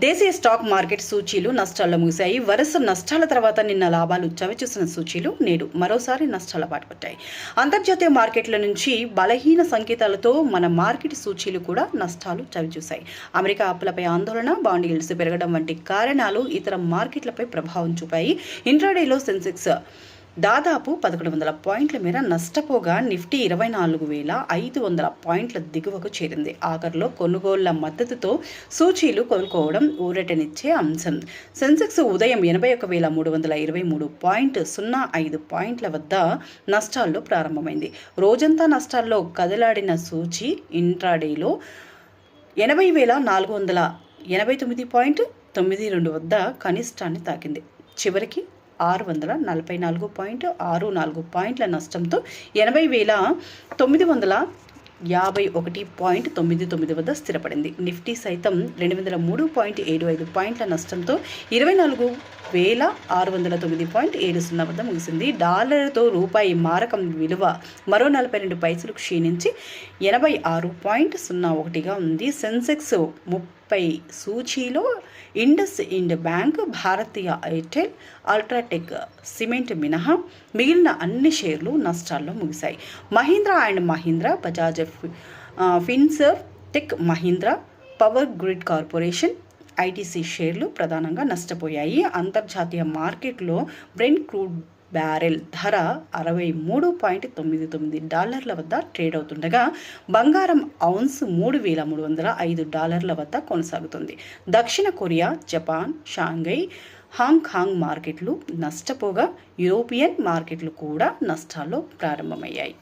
దేశీయ stock market సూచీలు నష్టాల్లో ముగిశాయి. వరుస నష్టాల తర్వాత నిన్న లాభాలు చవిచూసిన సూచీలు నేడు మరోసారి నష్టాల బాట పట్టాయి. అంతర్జాతీయ మార్కెట్ల నుంచి బలహీన సంకేతాలతో మన మార్కెట్ సూచీలు కూడా నష్టాలు చవిచూశాయి. అమెరికా అప్పులపై ఆందోళన, బాండ్ yields పెరగడం వంటి కారణాలు ఇతర మార్కెట్లపై ప్రభావం చూపాయి. ఇంట్రాడేలో సెన్సెక్స్ దాదాపు 1100 పాయింట్ల మేర నష్టపోగా నిఫ్టీ 24,500 పాయింట్ల దిగువకు చేరింది. ఆఖరిలో కొనుగోళ్ల మద్దతుతో సూచీలు కోలుకోవడం ఊరటనిచ్చే అంశం. సెన్సెక్స్ ఉదయం 81,323.05 పాయింట్ల వద్ద నష్టాల్లో ప్రారంభమైంది. రోజంతా నష్టాల్లో కదలాడిన సూచీ ఇంట్రాడేలో 80,489.92 వద్ద కనిష్టాన్ని తాకింది. చివరికి 644.64 పాయింట్ల నష్టంతో 80,951.99 వద్ద స్థిరపడింది. నిఫ్టీ సైతం 203.75 పాయింట్ల నష్టంతో 24,609.70 వద్ద ముగిసింది. డాలర్తో రూపాయి మారకం విలువ మరో 42 పైసలు క్షీణించి 86.01గా ఉంది. సెన్సెక్స్ 30 సూచీలో ఇండస్ ఇండ్ బ్యాంక్, భారతీయ ఎయిర్టెల్, అల్ట్రాటెక్ సిమెంట్ మినహా మిగిలిన అన్ని షేర్లు నష్టాల్లో ముగిశాయి. Mahindra and Mahindra, Bajaj Finserv, tech Mahindra, power grid corporation, ITC షేర్లు ప్రధానంగా నష్టపోయాయి. అంతర్జాతీయ మార్కెట్లో బ్రెంట్ క్రూడ్ బ్యారెల్ ధర $63.99 వద్ద ట్రేడ్ అవుతుండగా బంగారం ఔన్స్ $3,305 వద్ద కొనసాగుతుంది. దక్షిణ కొరియా, జపాన్, షాంఘై, హాంకాంగ్ మార్కెట్లు నష్టపోగా యూరోపియన్ మార్కెట్లు కూడా నష్టాల్లో ప్రారంభమయ్యాయి.